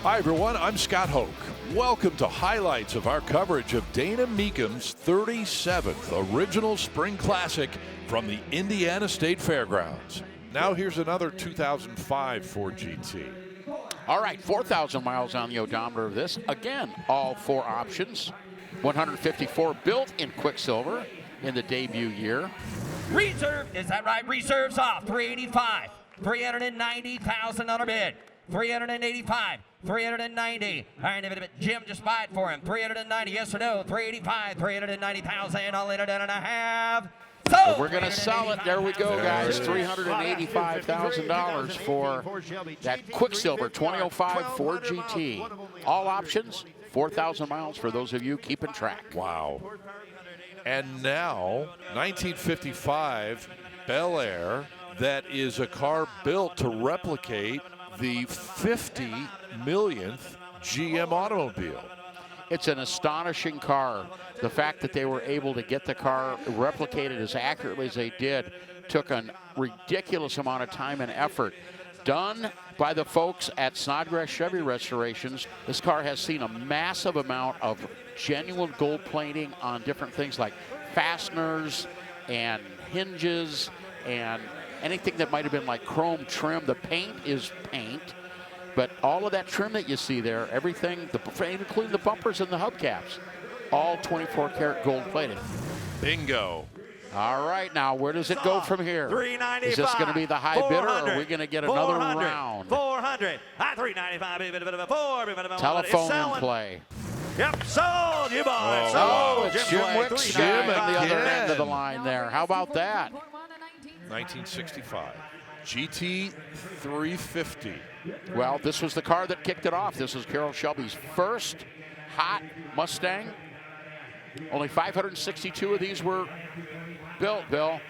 Hi everyone, I'm Scott Hoke. Welcome to highlights of our coverage of Dana Mecum's 37th Original Spring Classic from the Indiana State Fairgrounds. Now here's another 2005 Ford GT. All right, 4,000 miles on the odometer of this. Again, all four options. 154 built in Quicksilver in the debut year. Reserve, is that right? Reserve's off, 385. 390,000 on our bid. 385, 390. All right, Jim, just buy it for him. 390, yes or no? 385, 390,000. I'll let it in and a half. So we're going to sell it. There we go, guys. $385,000 for that Quicksilver 2005 Ford GT. All options, 4,000 miles for those of you keeping track. Wow. And now, 1955 Bel Air, that is a car built to replicate the 50 millionth GM automobile. It's an astonishing car. The fact that they were able to get the car replicated as accurately as they did took a ridiculous amount of time and effort. Done by the folks at Snodgrass Chevy Restorations. This car has seen a massive amount of genuine gold plating on different things like fasteners and hinges and anything that might have been like chrome trim. The paint is paint, but all of that trim that you see there, everything, including the bumpers and the hubcaps, all 24 karat gold plated. Bingo. All right, now where does it go from here? 395. Is this going to be the high bidder, or are we going to get another round? 400. 395. Telephone in play. Yep, sold, you boys. Oh, it's Jim Wicks Jim on the other again. end of the line there. How about that? 1965 GT 350. Well, this was the car that kicked it off. This was Carroll Shelby's first hot Mustang. Only 562 of these were built, Bill.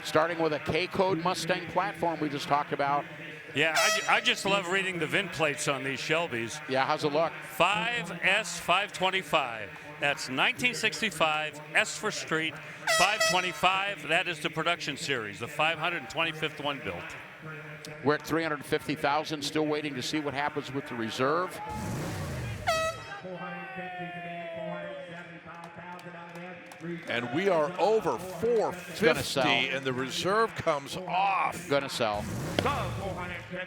Starting with a K-code Mustang platform we just talked about. Yeah, I just love reading the VIN plates on these Shelbys. Yeah, how's it look? 5S525. That's 1965, S for Street, 525. That is the production series, the 525th one built. We're at 350,000, still waiting to see what happens with the reserve. And we are over 450, and the reserve comes off. Gonna sell.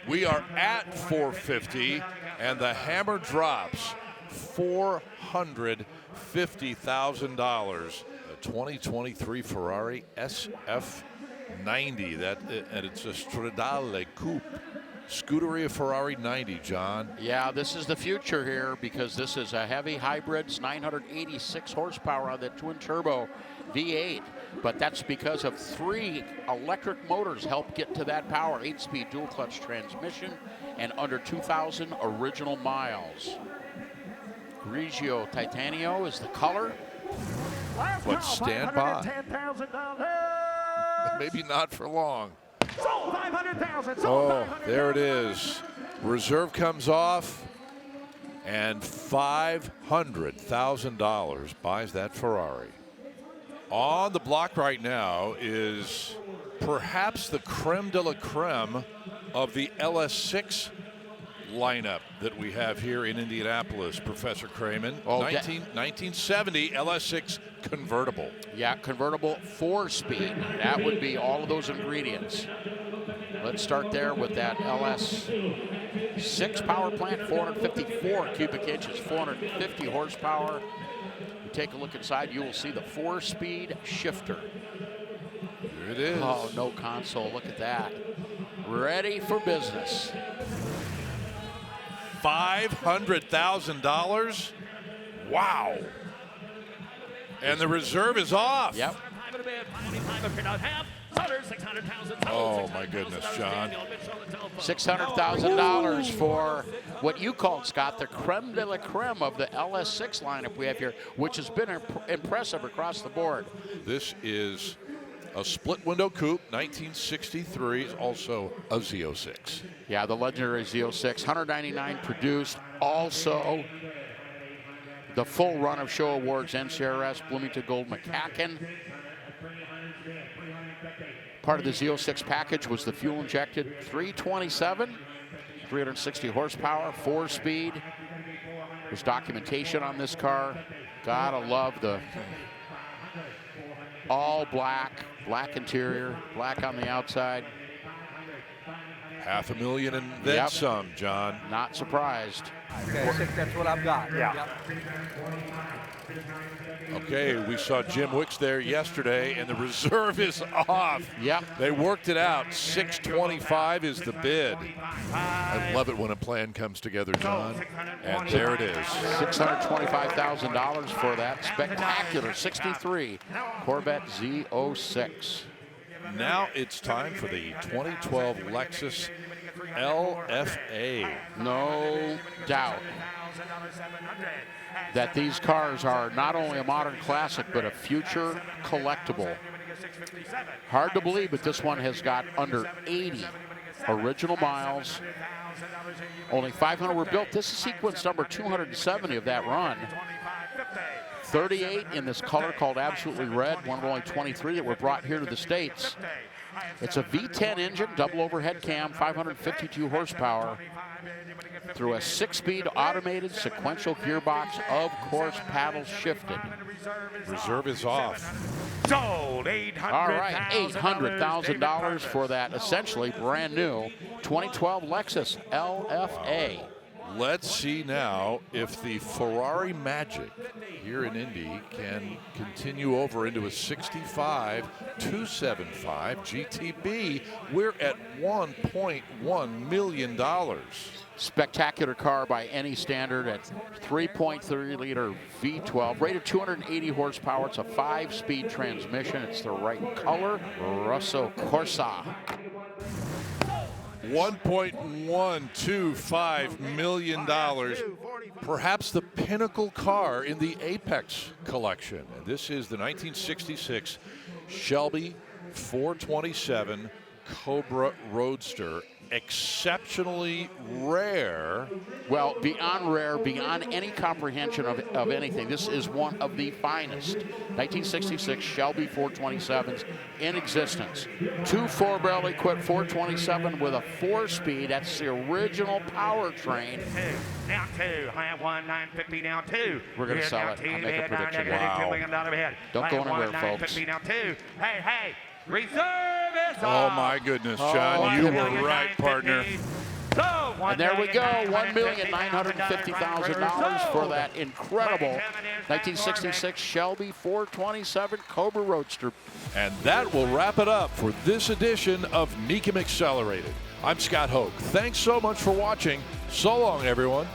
We are at 450, and the hammer drops $450,000. A 2023 Ferrari SF90. And it's a Stradale Coupe. Scuderia Ferrari 90, John. Yeah, this is the future here because this is a heavy hybrid. It's 986 horsepower on the twin turbo V8, but that's because of 3 electric motors help get to that power. 8-speed dual clutch transmission and under 2,000 original miles. Grigio Titanio is the color. But stand by. Maybe not for long. Oh, there it is. Reserve comes off, and $500,000 buys that Ferrari. On the block right now is perhaps the creme de la creme of the LS6 lineup that we have here in Indianapolis, Professor Kramen. 1970 LS6 convertible. Yeah, convertible 4-speed. That would be all of those ingredients. Let's start there with that LS6 power plant, 454 cubic inches, 450 horsepower. You take a look inside, you will see the 4-speed shifter. Here it is. Oh, no console. Look at that. Ready for business. $500,000. Wow. And the reserve is off. Yep. Oh, my goodness, John. $600,000 for what you called, Scott, the creme de la creme of the LS6 lineup we have here, which has been impressive across the board. This is a split window coupe, 1963, also a Z06. Yeah, the legendary Z06, 199 produced. Also, the full run of show awards, NCRS, Bloomington Gold, McCacken. Part of the Z06 package was the fuel-injected 327 360 horsepower, 4-speed. There's documentation on this car. Gotta love the all black, black interior, black on the outside. $500,000 and then some, John. Not surprised. Okay, I think that's what I've got. Yeah. Okay, we saw Jim Wicks there yesterday, and the reserve is off. Yep. They worked it out. $625 is the bid. I love it when a plan comes together, John. And there it is. $625,000 for that spectacular 63 Corvette Z06. Now it's time for the 2012 Lexus LFA. No doubt that these cars are not only a modern classic, but a future collectible. Hard to believe, but this one has got under 80 original miles. Only 500 were built. This is sequence number 270 of that run. 38 in this color called Absolutely Red, one of only 23 that were brought here to the States. It's a V10 engine, double overhead cam, 552 horsepower, through a 6-speed automated sequential gearbox, of course, paddle shifted. Reserve is off. Sold All right, $800,000 for that essentially brand new 2012 Lexus LFA. Let's see now if the Ferrari magic here in Indy can continue over into a 65 275 GTB. We're at $1.1 million. Spectacular car by any standard at 3.3-liter V12, rated 280 horsepower. It's a 5-speed transmission. It's the right color. Rosso Corsa. $1.125 million. Perhaps the pinnacle car in the Apex collection. And this is the 1966 Shelby 427 Cobra Roadster. Exceptionally rare. Well, beyond rare, beyond any comprehension of anything. This is one of the finest 1966 Shelby 427s in existence. 2 4-barrel equipped 427 with a 4-speed. That's the original powertrain. Now 2. I have 1, 950, now 2. We're going to sell it. I'll make a prediction. Wow. Don't go anywhere, folks. Now 2. Hey, reserve is Oh, off. my goodness, John. You were right, partner. And there we go, $1,950,000 for that incredible 1966 Shelby 427 Cobra Roadster. And that will wrap it up for this edition of Mecum Accelerated. I'm Scott Hoke. Thanks so much for watching. So long, everyone.